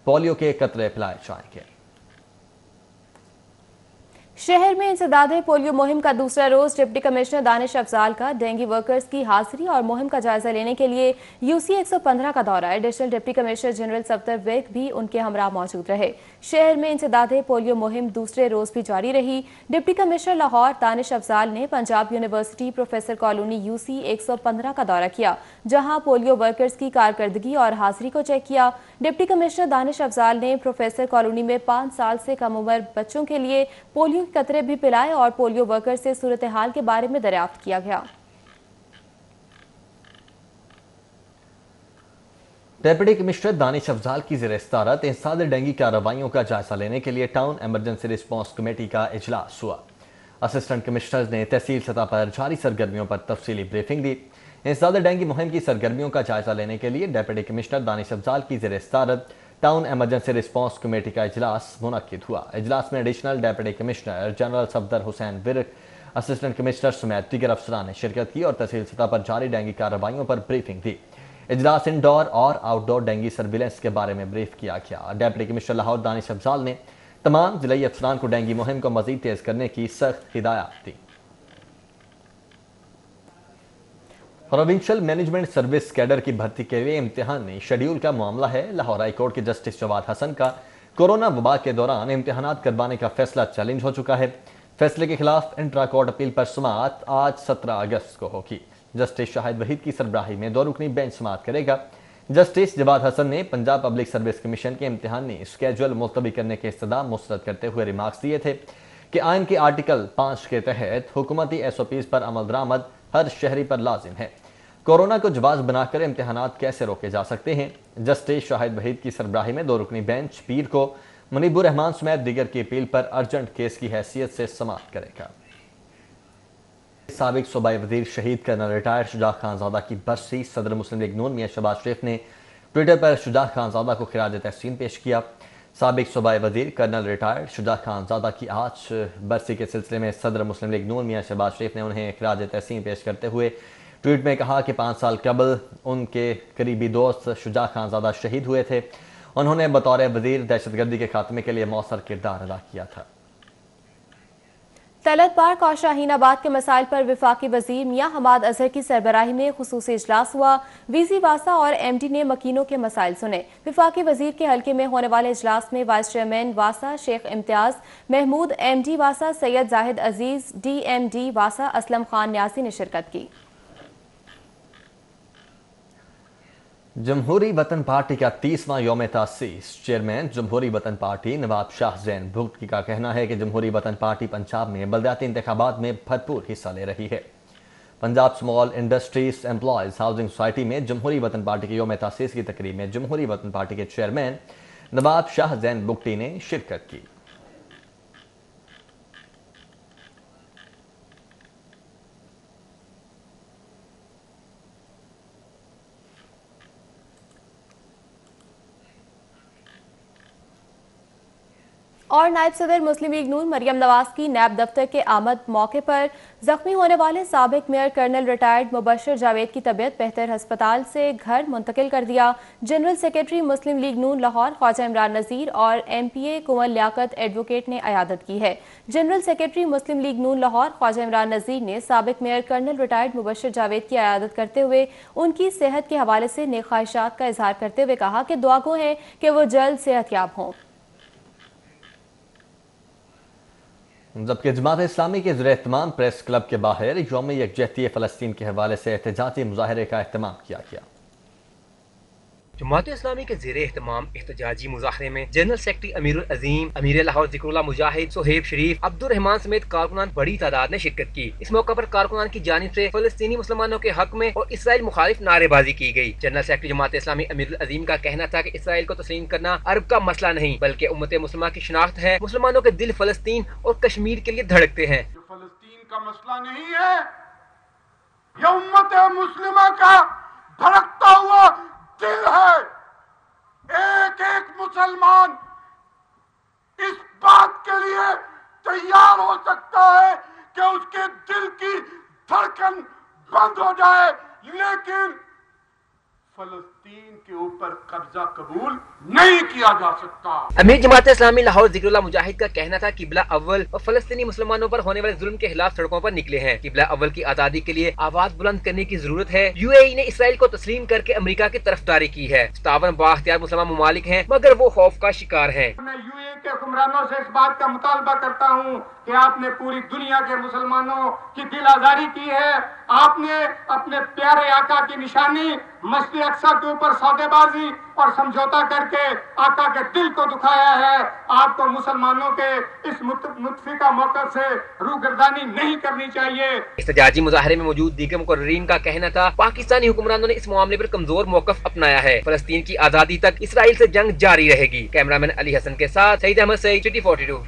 पोलियो के कतरे पिलाए जाएंगे। शहर में इंसदाद पोलियो मुहिम का दूसरा रोज डिप्टी कमिश्नर दानिश अफजाल का डेंगू वर्कर्स की हाजिरी और मुहिम का जायजा लेने के लिए यूसी 115 का दौरा। Additional deputy commissioner general Safdar विक भी उनके हमरा मौजूद रहे। शहर में इंसदाद पोलियो मुहिम दूसरे रोज भी जारी रही। डिप्टी कमिश्नर लाहौर दानिश अफजाल ने Punjab university professor colony UC 115 का दौरा किया, जहां पोलियो वर्कर्स की कारकर्दगी और हाजिरी को चेक किया। डिप्टी कमिश्नर दानिश अफजाल ने प्रोफेसर कॉलोनी में 5 साल से कम उम्र बच्चों के लिए पोलियो कतरे भी पिलाए और पोलियो वर्कर से सूरत हाल के बारे में दरियाफ्त किया गया। डेप्यूटी कमिश्नर दानिश अफजाल की ज़ेर-ए-सदारत इंसदाद डेंगू कार्रवाइयों का जायजा लेने के लिए टाउन एमरजेंसी रिस्पांस कमेटी का इजलास हुआ। असिस्टेंट कमिश्नर ने तहसील सतह पर जारी सरगर्मियों पर तफसीली ब्रीफिंग दी। इंसदाद डेंगू मुहिम की सरगर्मियों का जायजा लेने के लिए डेप्यूटी कमिश्नर दानिश अफजाल की ज़ेर-ए-सदारत टाउन एमरजेंसी रिस्पांस कमेटी का इजलास मुनक्किद हुआ। इजलास में additional deputy commissioner general Safdar Hussain Virk, assistant commissioner समेत दीगर अफसरान ने शिरकत की और तहसील सतह पर जारी डेंगू कार्रवाइयों पर ब्रीफिंग दी। इजलास इंडोर और आउटडोर डेंगू सर्विलेंस के बारे में ब्रीफ किया गया। डेप्यूटी कमिश्नर लाहौर दानिश अफजाल ने तमाम जिलाई अफसरान को डेंगू मुहिम को मजीद तेज करने की सख्त हिदायत दी। प्रोविंशियल मैनेजमेंट सर्विस कैडर की भर्ती के लिए इम्तिहानी शेड्यूल का मामला है। लाहौर हाई कोर्ट के जस्टिस जवाद हसन का कोरोना वबा के दौरान इम्तिहानात करवाने का फैसला चैलेंज हो चुका है। फैसले के खिलाफ इंट्रा कोर्ट अपील पर समाअत आज 17 अगस्त को होगी। जस्टिस शाहिद वहीद की सरबराही में 2 रुकनी बेंच समाअत करेगा। जस्टिस जवाद हसन ने पंजाब पब्लिक सर्विस कमीशन के इम्तिहानी स्केड्यूल मुलतवी करने के इस्तदाम मुस्तरद करते हुए रिमार्क्स दिए थे कि आइन के आर्टिकल 5 के तहत हुकूमती SOPs पर अमल दरामद हर शहरी पर लाजिम है। कोरोना को जवाब बनाकर इम्तिहानात कैसे रोके जा सकते हैं? जस्टिस शाहिद वहीद की सरबराही में 2 रुकनी बेंच पीर को मुनीबुर रहमान समेत दीगर की अपील पर अर्जेंट केस की हैसियत से समाअत करेगा। साबिक सूबाई वजीर शहीद कर्नल रिटायर्ड शुजा खानजादा की बरसी सदर मुस्लिम लीग नून मियां शहबाज शरीफ ने ट्विटर पर शुजा खानजादा को खिराज तहसीन पेश किया। साबिक सूबाई वजीर कर्नल रिटायर्ड शुजा खानजादा की आज बरसी के सिलसिले में सदर मुस्लिम लीग नून मियां शहबाज शरीफ ने उन्हें खिराज तहसीन पेश करते हुए ट्वीट में कहा कि 5 साल कबल उनके करीबी दोस्त शुजा खानजादा शहीद हुए थे। उन्होंने बतौर वजीर दहशतगर्दी के खात्मे के लिए मौसर किरदार अदा किया था। तलत पार्क और शाहीनाबाद के मसाइल पर वफाकी वजीर मियां हमाद अजहर की सरबराही में खुसूसी इजलास हुआ। वीसी वासा और MD ने मकीनों के मसाइल सुने। वफाकी वजीर के हल्के में होने वाले इजलास में वाइस चेयरमैन वासा शेख इम्तियाज महमूद, MD वासा सैयद जाहिद अजीज, DMD वासा असलम खान न्यासी ने शिरकत की। जमहूरी वतन पार्टी का 30वां यौम तासीस चेयरमैन जमहूरी वतन पार्टी नवाब शाह जैन भुट्ट का कहना है कि जमहूरी वतन पार्टी पंजाब में बलदियाती इंतखाबात में भरपूर हिस्सा ले रही है। Punjab small industries employees housing society में जमहूरी वतन पार्टी के यौम तासीस की तकरीब में जमहूरी वतन पार्टी के चेयरमैन नवाब शाह जैन भुट्ट ने शिरकत की। और नायब सदर मुस्लिम लीग नून मरियम नवाज की नैब दफ्तर के आमद मौके पर जख्मी होने वाले साबिक mayor colonel retired Mubashar Javed की तबीयत बेहतर अस्पताल से घर मुंतकिल कर दिया। जनरल सेक्रेटरी मुस्लिम लीग नून लाहौर ख्वाजा इमरान नज़ीर और MPA कुंवर लियाकत एडवोकेट ने अयादत की है। जनरल सेक्रेटरी मुस्लिम लीग नून लाहौर ख्वाजा इमरान नज़ीर ने साबिक mayor colonel retired Mubashar Javed की अयादत करते हुए उनकी सेहत के हवाले से नेक ख्वाहिशात का इजहार करते हुए कहा कि दुआगो है कि वो जल्द सेहतयाब हों। जबकि जमात इस्लामी के ज़ेर-ए-एहतमाम प्रेस क्लब के बाहर यौम यकजहती फ़लस्तीन के हवाले से एहतजाजी मुजाहरे का एहतमाम किया गया। जमात इस्लामी के ज़ेरे एहतमाम एहतजाजी मुजाहरे में जनरल सेक्रेटरी अमीरुल अजीम, अमीर लाहौर ज़िक्रुल्लाह मुजाहिद, सोहेब शरीफ, अब्दुल रहमान समेत कारकुनान बड़ी तादाद ने शिरकत की। इस मौके पर कारकुनान की जानिब से फलस्तीनी मुसलमानों के हक में और इसराइल मुखालिफ नारेबाजी की गई। जनरल सेक्रेटरी जमात इस्लामी अमीरुल अजीम का कहना था कि इसराइल को तस्लीम करना अरब का मसला नहीं बल्कि उम्मत मुस्लिमा की शनाख्त है। मुसलमानों के दिल फलस्तीन और कश्मीर के लिए धड़कते हैं। फलस्तीन का मसला नहीं है, यह उम्मत मुस्लिमा का धड़कता हुआ दिल है। एक एक मुसलमान इस बात के लिए तैयार हो सकता है कि उसके दिल की धड़कन बंद हो जाए, लेकिन फलस्तीन के ऊपर कब्जा कबूल नहीं किया जा सकता। अमीर जमात इस्लामी लाहौर जिक्रुल्लाह मुजाहिद का कहना था किबला अव्वल और फलस्तीनी मुसलमानों पर होने वाले जुल्म के खिलाफ सड़कों पर निकले हैं। किबला अव्वल की आजादी के लिए आवाज बुलंद करने की जरूरत है। यूएई ने इसराइल को तस्लीम करके अमेरिका की तरफदारी की है। 57 बाख्तियार मुसलमान ममालिक हैं, मगर वो खौफ का शिकार हैं। मैं यूएई के हुक्मरानों से इस बात का मुतालबा करता हूँ कि आपने पूरी दुनिया के मुसलमानों की दिल आजारी की है। आपने अपने प्यारे आका की निशानी मस्जिद अक्सा के ऊपर सौदेबाजी और समझौता करके आका के दिल को दुखाया है। आपको मुसलमानों के इस मुतफिका मौक़िफ़ से रूगर्दानी नहीं करनी चाहिए। इस्तिजाजी मुजाहरे में मौजूद दीगर मुकर्रिरीन का कहना था पाकिस्तानी हुक्मरानों ने इस मामले पर कमजोर मौक़िफ़ अपनाया है। फलस्तीन की आजादी तक इसराइल से जंग जारी रहेगी। कैमरामैन अली हसन के साथ सईद अहमद सईद, सिटी 42।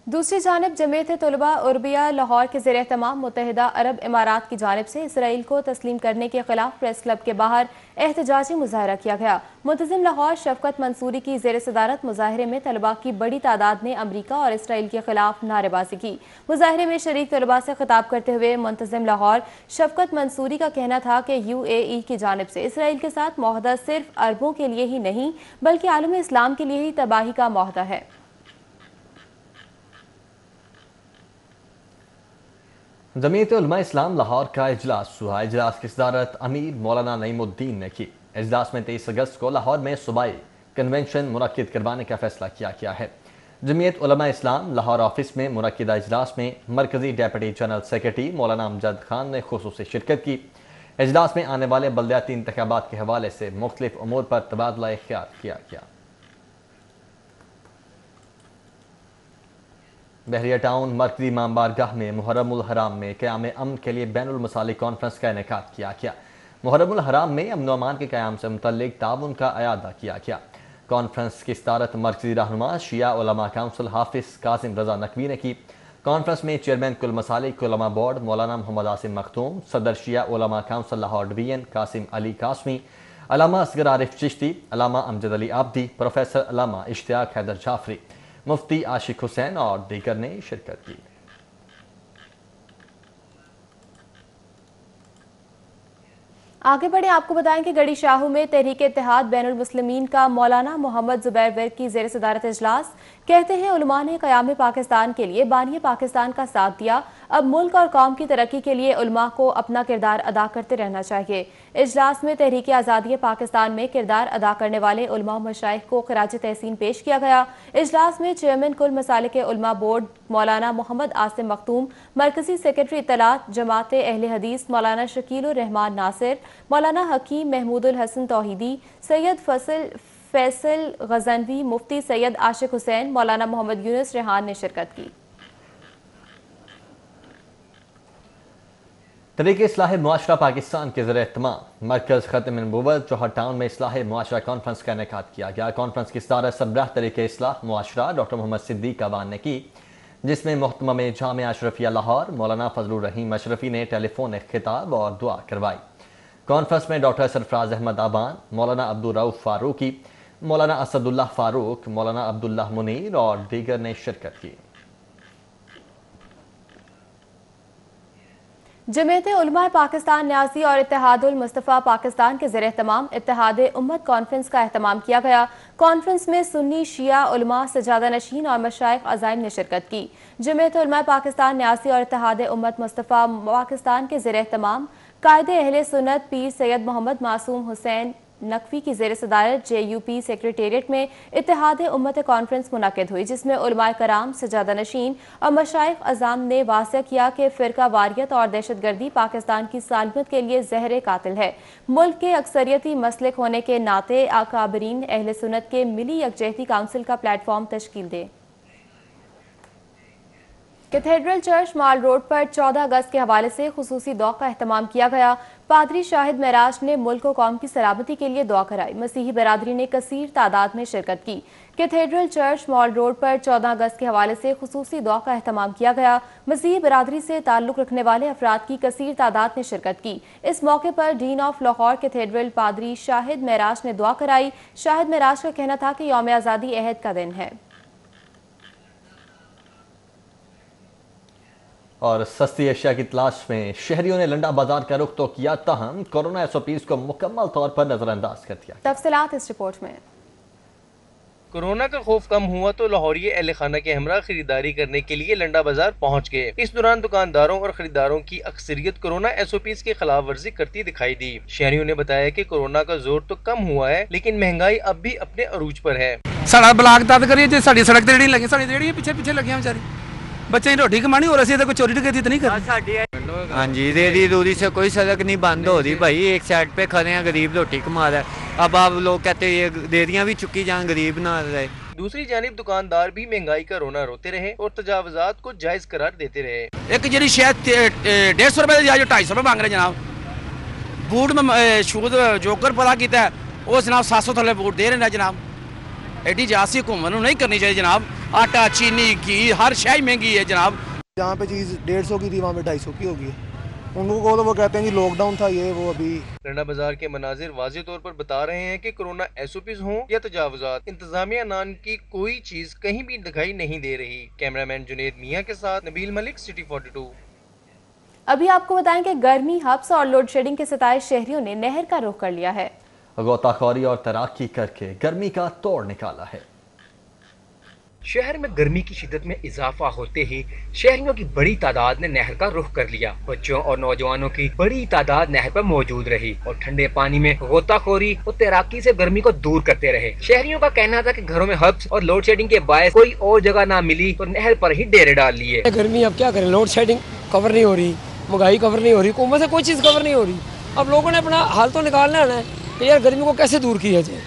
दूसरी जानिब जमीयत तलबा उर्बिया लाहौर के ज़ेर एहतमाम मुत्तहिदा अरब इमारात की जानिब से इसराइल को तस्लीम करने के खिलाफ प्रेस क्लब के बाहर एहतजाजी मुजाहरा किया गया। मुंतज़िम लाहौर शफकत मंसूरी की ज़ेर सदारत मुजाहरे में तलबा की बड़ी तादाद ने अमरीका और इसराइल के खिलाफ नारेबाजी की। मुजाहरे में शरीक तलबा से खिताब करते हुए मुंतज़िम लाहौर शफकत मंसूरी का कहना था कि यूएई की जानिब से इसराइल के साथ मुआहदा सिर्फ अरबों के लिए ही नहीं बल्कि आलम इस्लाम के लिए ही तबाही का मुआहदा है। जमीयत उलमा इस्लाम लाहौर का इजलास हुआ। इजलास की सदारत अमीर मौलाना नईमुद्दीन ने की। इजलास में 23 अगस्त को लाहौर में सूबाई कन्वेंशन मुनक्किद करवाने का फैसला किया गया है। जमीयत उलमा इस्लाम लाहौर ऑफिस में मुनक्किदा इजलास में मरकजी डेप्यूटी जनरल सेक्रेटरी मौलाना अमजद खान ने खुसूसी शिरकत की। इजलास में आने वाले बल्दियाती इंतखाबात के हवाले से मुख्तलिफ उमूर पर तबादला ख्याल किया गया। बहरिया टाउन मरकजी इमाम बारगाह में मुहर्रमुल हराम में क़याम अमन के लिए बैनुल मसालिक कॉन्फ्रेंस का इनेकाद किया गया। मुहर्रमुल हराम में अमन व अमान के क़याम से मुतल्लिक ताउन का अयादा किया गया। कॉन्फ्रेंस की सदारत मरकजी रहनुमा शिया उलमा काउंसिल हाफिज कासिम रजा नकवी ने की। कॉन्फ्रेंस में चेयरमैन कुल मसालिक उलमा बोर्ड मौलाना मोहम्मद आसिम मखतूम, सदर शिया उलमा काउंसिल लाहौर डिवीजन कासिम अली कासमी, अलामा असगर आरिफ चिश्ती, अलामा अमजद अली आब्दी, प्रोफेसर अलामा इश्तियाक हैदर जाफरी, मुफ्ती आशिक हुसैन और दीगर ने शिरकत की। आगे बढ़े आपको बताएं कि गड़ी शाहू में तहरीक इत्तेहाद बैनुल मुस्लिमीन का मौलाना मोहम्मद जुबैर विर्क की ज़ेर सदारत इजलास। कहते हैं उलमा ने क़याम पाकिस्तान के लिए बानी पाकिस्तान का साथ दिया। अब मुल्क और कौम की तरक्की के लिए उलमा को अपना किरदार अदा करते रहना चाहिए। इजलास में तहरीक आज़ादी पाकिस्तान में किरदार अदा करने वाले उलमा मशाइख को खराज तहसीन पेश किया गया। इजलास में चेयरमैन कुल मसालिक उलमा बोर्ड मौलाना मोहम्मद आसिम मखतूम, मरकजी सेक्रेटरी इत्तलात जमात अहले हदीस मौलाना शकील रहमान नासिर, मौलाना हकीम महमूदुल हसन तौहीदी, सैयद फैसल गजनवी, मुफ्ती सैयद आशिक हुसैन, मौलाना मोहम्मद यूनुस रेहान ने शिरकत की। तरीके इस्लाह मुआशरा पाकिस्तान के ज़रिए एहतमाम मरकज़ ख़त्म नबूवत चौहट टाउन में इस्लाह मुआशरा कॉन्फ्रेंस का इनेकाद किया गया। कॉन्फ्रेंस की सदारत सरबराह तरीके इस्लाह मुआशरा डॉक्टर मोहम्मद सिद्दीक अवान ने की, जिसमें मुहतरम जामिया अशरफिया लाहौर मौलाना फजलुर रहीम अशरफी ने टेलीफोन खिताब और दुआ करवाई। कॉन्फ्रेंस में डॉक्टर सरफराज अहमद अबान, मौलाना अब्दुल रऊफ फारूकी, मौलाना असदुल्लाह फारूक, मौलाना अब्दुल्लाह मुनीर और दीगर ने शिरकत की। जमीयत उलमा पाकिस्तान न्यासी और इत्तेहादुल मुस्तफ़ा पाकिस्तान के ज़रिए तमाम इत्तेहाद उम्मत कॉन्फ्रेंस का एहतमाम किया गया। कॉन्फ्रेंस में सुन्नी शिया उलमा सजादा नशीन और मशाइख अज़ाइम ने शिरकत की। जमीयत उलमा पाकिस्तान न्यासी और इत्तेहाद उम्मत मुस्तफ़ा पाकिस्तान के ज़रिए तमाम कायदे अहले सुन्नत पीर सैयद मोहम्मद मासूम हुसैन नकवी की ज़ेर सदारत JUP सेक्रेटेरिएट में इत्तेहाद उम्मत कॉन्फ्रेंस मुनक़िद हुई, जिसमें उलमाए कराम सजादा नशीन और मशाइख अज़ाम ने वाज़ेह किया कि फ़िरका वारियत और दहशत गर्दी पाकिस्तान की सालमत के लिए ज़हर कातिल है। मुल्क के अक्सरियती मसलिक होने के नाते अकाबरीन अहले सुन्नत के मिली यकजहती काउंसिल का प्लेटफॉर्म तश्कील दे। कैथेड्रल चर्च माल रोड पर 14 अगस्त के हवाले से खुसूसी दुआ का एहतमाम किया गया। पादरी शाहिद महराज ने मुल्क और कौम की सलामती के लिए दुआ कराई। मसीही बरादरी ने कसीर तादाद में शिरकत की। कैथेड्रल चर्च माल रोड पर 14 अगस्त के हवाले से खुसूसी दुआ का एहतमाम किया गया। मसीही बरादरी से ताल्लुक रखने वाले अफराद की कसीर तादाद ने शिरकत की। इस मौके पर डीन ऑफ लाहौर कैथेड्रल पादरी शाहिद महराज ने दुआ कराई। शाहिद महराज का कहना था कि यौम आज़ादी अहद का दिन है। اور سستی اشیاء کی تلاش میں شہریوں نے لنڈا بازار کا رخ تو کیا، تاہم کورونا SOPs کو مکمل طور پر نظر انداز کر دیا۔ تفصیلات اس رپورٹ میں۔ کورونا کا خوف کم ہوا تو لاہوری اہل خانہ کے ہمراہ خریداری کرنے کے لیے لنڈا بازار پہنچ گئے۔ اس دوران دکانداروں اور خریداروں کی اکثریت کورونا SOPs کی خلاف ورزی کرتی دکھائی دی۔ شہریوں نے بتایا کہ کورونا کا زور تو کم ہوا ہے لیکن مہنگائی اب بھی اپنے عروج پر ہے۔ ساڑا بلاک داد کریے جی ساڑی سڑک تے ریڑھی لگی، ساڑی ریڑھی پیچھے پیچھے لگی ہیں بیچاری، بچے کی روٹی کمانی اور اسی کوئی چوری ڈکیتی تو نہیں کرتے۔ ہاں جی، ریڑھی دوری سے کوئی سڑک نہیں بند ہو رہی بھائی، ایک سائڈ پہ کھڑے ہیں، غریب روٹی کما رہا ہے۔ اب آپ لوگ کہتے ہیں یہ ریڑھیاں بھی چکی جائیں، غریب نہ رہے۔ دوسری جانب دکاندار بھی مہنگائی کا رونا روتے رہے اور تجاوزات کو جائز قرار دیتے رہے۔ ایک جی شاید 150 روپے جو 250 روپے مانگ رہے جناب، بوٹ میں شود جوکر پتا کیتا ہے وہ جناب 700 تھلے بوٹ دے رہے ہیں جناب۔ ایڈی جاسی حکومت نہیں کرنی چاہیے جناب، آٹا چینی گھی ہر شے مہنگی ہے جناب۔ جہاں پہ چیز 150 کی تھی وہاں پہ 250 کی ہوگی، ان کو تو وہ کہتے ہیں جی لاک ڈاؤن تھا یہ وہ۔ ابھی لنڈا بازار کے مناظر واضح طور پر بتا رہے ہیں کہ کورونا SOPs ہوں یا تجاوزات، انتظامیہ نان کی کوئی چیز کہیں بھی دکھائی نہیں دے رہی۔ کیمرامین جنید میاں کے ساتھ نبیل ملک، سٹی 42۔ ابھی آپ کو بتائیں کہ گرمی، حبس اور لوڈ شیڈنگ کے ستائے شہریوں نے نہر کا رخ کر لیا ہے۔ غوطہ خوری اور تیراکی کر کے گرمی کا توڑ نکالا ہے۔ شہر میں گرمی کی شدت میں اضافہ ہوتے ہی شہریوں کی بڑی تعداد نے نہر کا رخ کر لیا۔ بچوں اور نوجوانوں کی بڑی تعداد نہر پر موجود رہی اور ٹھنڈے پانی میں غوطہ خوری اور تیراکی سے گرمی کو دور کرتے رہے۔ شہریوں کا کہنا تھا کہ گھروں میں حبس اور لوڈ شیڈنگ کے باعث کوئی اور جگہ نہ ملی تو نہر پر ہی ڈیرے ڈال لیے۔ گرمی اب کیا کریں، لوڈ شیڈنگ کور نہیں ہو رہی، مہنگائی کور نہیں ہو رही، حکومت سے کوئی چیز کور نہیں ہو رہی۔ اب لوگوں نے اپنا حال تو نکالنا ہے کہ یار گرمی کو کیسے دور کیا جائے،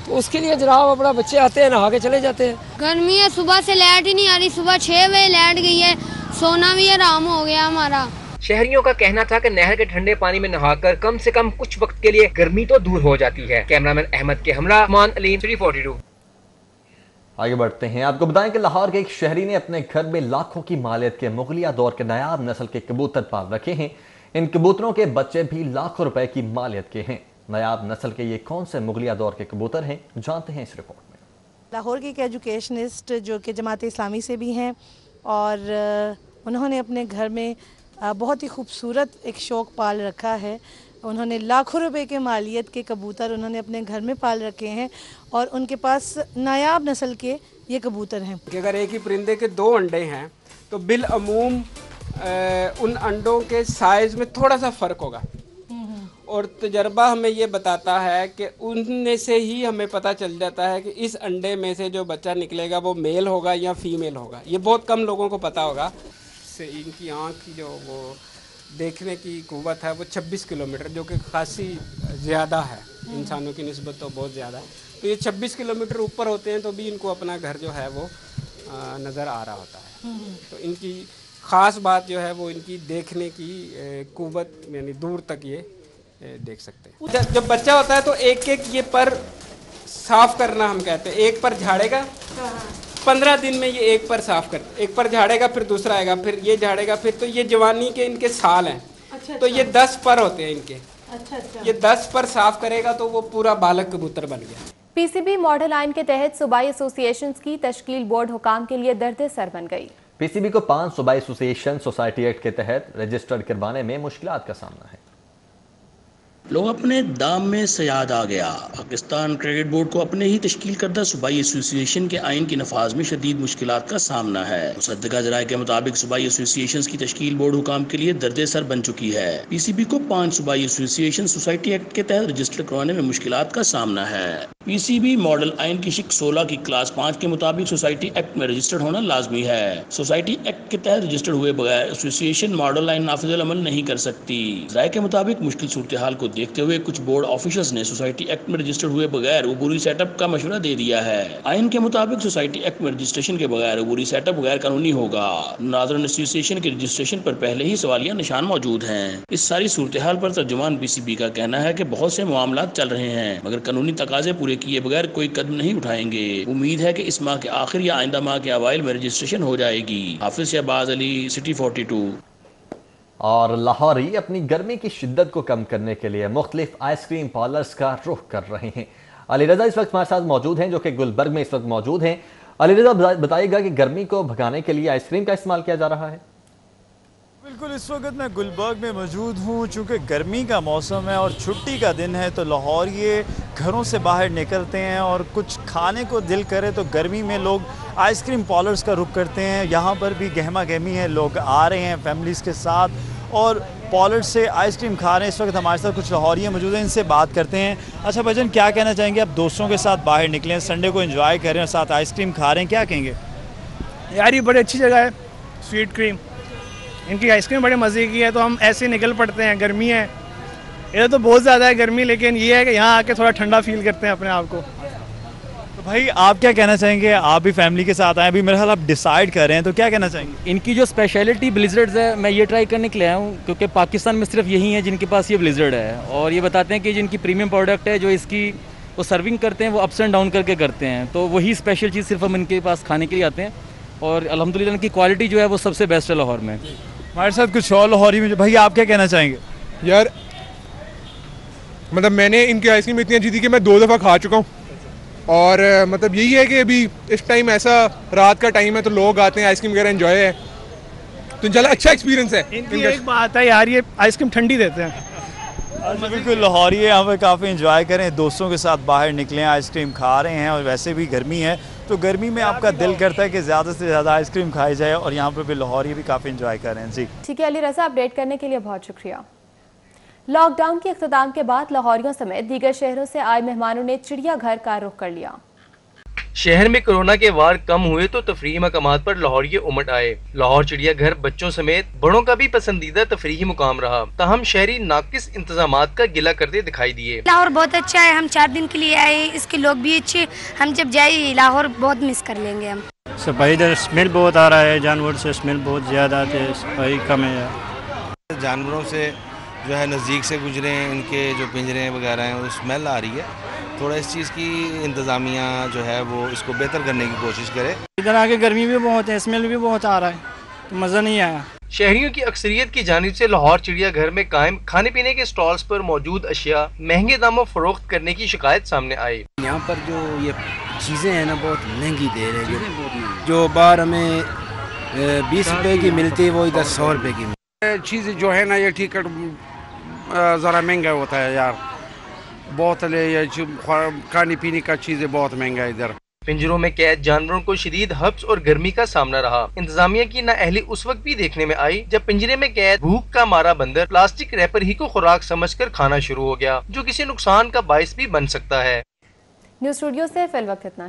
تو اس کے لیے جناب اپنا بچے آتے ہیں نہا کے چلے جاتے ہیں۔ گرمی ہے، صبح سے لائٹ ہی نہیں آ رہی، صبح 6 بجے لائٹ گئی ہے، سونا بھی آرام ہو گیا ہمارا۔ شہریوں کا کہنا تھا کہ نہر کے ٹھنڈے پانی میں نہا کر کم سے کم کچھ وقت کے لیے گرمی تو دور ہو جاتی ہے۔ کیمرامین احمد کے ہمراہ مان علیم، سٹی 42۔ آگے بڑھتے ہیں، آپ کو بتائیں کہ لاہور کے ایک شہری نے اپنے گھر میں لاکھوں کی مالیت کے مغلیہ دور کے نایاب نسل کے کبوتر پال رکھے ہیں۔ ان کبوتروں کے بچے بھی لاکھوں روپے کی مالیت کے ہیں۔ نایاب نسل کے یہ کون سے مغلیہ دور کے کبوتر ہیں، جانتے ہیں اس رپورٹ میں۔ لاہور کے ایک ایجوکیشنسٹ جو کہ جماعت اسلامی سے بھی ہیں اور انہوں نے اپنے گھر میں بہت ہی خوبصورت ایک شوق پال رکھا ہے۔ انہوں نے لاکھوں روپے کے مالیت کے کبوتر انہوں نے اپنے گھر میں پال رکھے ہیں اور ان کے پاس نایاب نسل کے یہ کبوتر ہیں۔ کہ اگر ایک ہی پرندے کے 2 انڈے ہیں تو بالعموم ان انڈوں کے سائز میں تھوڑا سا فرق ہوگا، اور تجربہ ہمیں یہ بتاتا ہے کہ ان میں سے ہی ہمیں پتہ چل جاتا ہے کہ اس انڈے میں سے جو بچہ نکلے گا وہ میل ہوگا یا فیمیل ہوگا۔ یہ بہت کم لوگوں کو پتہ ہوگا۔ سے ان کی آنکھ کی جو وہ دیکھنے کی قوت ہے وہ 26 کلومیٹر، جو کہ خاصی زیادہ ہے، انسانوں کی نسبت تو بہت زیادہ ہے۔ تو یہ 26 کلومیٹر اوپر ہوتے ہیں تو بھی ان کو اپنا گھر جو ہے وہ نظر آ رہا ہوتا ہے۔ تو ان کی خاص بات جو ہے وہ ان کی دیکھنے کی قوت، یعنی دور تک یہ دیکھ سکتے ہیں۔ جب بچہ ہوتا ہے تو ایک ایک یہ پر صاف کرنا ہم کہتے ہیں، ایک پر جھاڑے گا 15 دن میں یہ ایک پر صاف کرتے، ایک پر جھاڑے گا پھر دوسرا آئے گا پھر یہ جھاڑے گا، پھر تو یہ جوانی کے ان کے سال ہیں۔ تو یہ 10 پر ہوتے ہیں ان کے، یہ 10 پر صاف کرے گا تو وہ پورا بالغ کبوتر بن گیا۔ PCB ماڈل آئین کے تحت صوبائی ایسوسی ایشنز کی تشکیل بورڈ حکام کے لیے درد سر بن گئی۔ PCB کو 5 صوبائی ایسوسی ایشن سوسائٹی ایکٹ کے تحت رجسٹرڈ کروانے میں مشکلات کا سامنا ہے۔ لوگ اپنے دام میں سیاد آ گیا۔ پاکستان کریڈٹ بورڈ کو اپنے ہی تشکیل کردہ صوبائی ایسوسی ایشن کے آئین کے نفاذ میں شدید مشکلات کا سامنا ہے۔ مصدقہ ذرائع کے مطابق صوبائی ایسوسی ایشنز کی تشکیل بورڈ حکام کے لیے درد سر بن چکی ہے۔ PCB کو 5 صوبائی ایسوسی ایشن سوسائٹی ایکٹ کے تحت رجسٹر کروانے میں مشکلات کا سامنا ہے۔ PCB ماڈل آئین کی شق 16 کی کلاس 5 کے مطابق سوسائٹی ایکٹ میں رجسٹرڈ ہونا لازمی ہے۔ سوسائٹی ایکٹ کے تحت رجسٹرڈ ہوئے بغیر ایسوسی ایشن ماڈل آئین نافذ العمل نہیں کر سکتی۔ ذرائع کے مطابق مشکل صورتحال کو دیکھتے ہوئے کچھ بورڈ آفیسرز نے سوسائٹی ایکٹ میں رجسٹرڈ ہوئے بغیر عبوری سیٹ اپ کا مشورہ دے دیا ہے۔ آئین کے مطابق سوسائٹی ایکٹ میں رجسٹریشن کے بغیر عبوری سیٹ اپ غیر قانونی ہوگا۔ ناظرین ایسوسی ایشن کے رجسٹریشن پر پہلے ہی سوالیہ نشان موجود ہیں۔ اس ساری صورتحال پر ترجمان PCB کا کہنا ہے کہ بہت سے معاملات چل رہے ہیں مگر قانونی تقاضے پورے کیے بغیر کوئی قدم نہیں اٹھائیں گے۔ امید ہے کہ اس ماہ کے آخر یا آئندہ ماہ کے اوائل میں رجسٹریشن ہو جائے گی۔ حافظ شہباز علی، سٹی 42۔ اور لاہوری اپنی گرمی کی شدت کو کم کرنے کے لیے مختلف آئس کریم پارلرز کا رخ کر رہے ہیں۔ علی رضا اس وقت ہمارے ساتھ موجود ہیں جو کہ گلبرگ میں اس وقت موجود ہیں۔ علی رضا بتائیے گا کہ گرمی کو بھگانے کے لیے آئس کریم کا استعمال کیا جا رہا ہے؟ بالکل اس وقت میں گلبرگ میں موجود ہوں، چونکہ گرمی کا موسم ہے اور چھٹی کا دن ہے تو لاہوریے گھروں سے باہر نکلتے ہیں اور کچھ کھانے کو دل کرے تو گرمی میں لوگ آئس کریم پارلرز کا رخ کرتے ہیں۔ یہاں پر بھی گہما گہمی ہے، لوگ آ رہے ہیں فیملیز کے ساتھ اور پارلر سے آئس کریم کھا رہے ہیں۔ اس وقت ہمارے ساتھ کچھ لاہوریے موجود ہیں، ان سے بات کرتے ہیں۔ اچھا بھجن، کیا کہنا چاہیں گے؟ آپ دوستوں کے ساتھ باہر نکلے ہیں، سنڈے کو انجوائے کر رہے ہیں اور ساتھ آئس کریم کھا رہے ہیں، کیا کہیں گے؟ یار یہ بڑی اچھی جگہ ہے، سویٹ کریم، ان کی آئس کریم بڑے مزے کی ہے، تو ہم ایسے نکل پڑتے ہیں۔ گرمی ہے ادھر تو بہت زیادہ ہے گرمی، لیکن یہ ہے کہ یہاں آ کے تھوڑا ٹھنڈا فیل کرتے ہیں اپنے آپ کو۔ تو بھائی آپ کیا کہنا چاہیں گے؟ آپ بھی فیملی کے ساتھ آئے، ابھی میرے خیال آپ ڈیسائیڈ کر رہے ہیں، تو کیا کہنا چاہیں گے؟ ان کی جو اسپیشلٹی بلیزرڈز ہے، میں یہ ٹرائی کرنے کے لیے آیا ہوں کیونکہ پاکستان میں صرف یہی ہیں جن کے پاس یہ بلیزرڈ ہے، اور یہ بتاتے ہیں کہ جن کی پریمیم پروڈکٹ ہے، جو اس کی وہ سرونگ کرتے ہیں وہ اپس اینڈ ڈاؤن کر کے کرتے ہیں، تو وہی اسپیشل چیز صرف ہم ان کے پاس کھانے کے لیے آتے ہیں، اور الحمدللہ ان کی کوالٹی جو ہے وہ سب سے بیسٹ ہے لاہور میں۔ ہمارے ساتھ کچھ اور لاہوری میں، بھائی آپ کیا کہنا چاہیں گے؟ یار مطلب میں نے ان کی آئس کریم اتنی اچھی تھی کہ میں 2 دفعہ کھا چکا ہوں، اور مطلب یہی ہے کہ ابھی اس ٹائم ایسا رات کا ٹائم ہے تو لوگ آتے ہیں آئس کریم وغیرہ انجوائے ہے، تو انشاءاللہ اچھا ایکسپیرینس ہے۔ ان کی ایک بات ہے یار، یہ آئس کریم ٹھنڈی دیتے ہیں۔ بالکل لاہوری یہاں پہ کافی انجوائے کریں، دوستوں کے ساتھ باہر نکلیں، آئس کریم کھا رہے ہیں، اور ویسے بھی گرمی ہے تو گرمی میں آپ کا دل کرتا ہے کہ زیادہ سے زیادہ آئس کریم کھائی جائے، اور یہاں پہ بھی لاہوری بھی کافی انجوائے کر رہے ہیں۔ جی ٹھیک ہے علی رضا، اپڈیٹ کرنے کے لیے بہت شکریہ۔ لاک ڈاؤن کے اختتام کے بعد لاہوریوں سمیت دیگر شہروں سے آئے مہمانوں نے چڑیا گھر کا رخ کر لیا۔ شہر میں کورونا کے وار کم ہوئے تو تفریحی مقامات پر لاہوریے امٹ آئے۔ لاہور چڑیا گھر بچوں سمیت بڑوں کا بھی پسندیدہ تفریحی مقام رہا، تاہم شہری ناقص انتظامات کا گلہ کرتے دکھائی دیے۔ لاہور بہت اچھا ہے، ہم 4 دن کے لیے آئے، اس کے لوگ بھی اچھے، ہم جب جائے لاہور بہت مس کر لیں گے ہم۔ صفائی ادھر اسمیل بہت آ رہا ہے، جانور سے اسمیل بہت زیادہ آتے ہیں، صفائی کم ہے۔ جانوروں سے جو ہے نزدیک سے گزرے ہیں، ان کے جو پنجرے وغیرہ ہیں وہ اسمیل آ رہی ہے، تھوڑا اس چیز کی انتظامیہ جو ہے وہ اس کو بہتر کرنے کی کوشش کرے۔ ادھر آگے گرمی بھی بہت ہے، اسمیل بھی بہت آ رہا ہے، تو مزہ نہیں آیا۔ شہریوں کی اکثریت کی جانب سے لاہور چڑیا گھر میں قائم کھانے پینے کے سٹالز پر موجود اشیاء مہنگے داموں فروخت کرنے کی شکایت سامنے آئی۔ یہاں پر جو یہ چیزیں ہیں نا بہت مہنگی دے رہے ہیں، جو باہر ہمیں 20 روپے کی ملتی ہے وہ ادھر 100 روپے کی ملتی ہے۔ چیزیں جو ہے نا یہ ٹکٹ ذرا مہنگا ہوتا ہے یار، بوتلیں یا کھانے پینے کا چیزیں بہت مہنگا ہے ادھر۔ پنجروں میں قید جانوروں کو شدید حبس اور گرمی کا سامنا رہا۔ انتظامیہ کی نااہلی اس وقت بھی دیکھنے میں آئی جب پنجرے میں قید بھوک کا مارا بندر پلاسٹک ریپر ہی کو خوراک سمجھ کر کھانا شروع ہو گیا، جو کسی نقصان کا باعث بھی بن سکتا ہے۔ نیوز اسٹوڈیو سے فی الوقت اتنا۔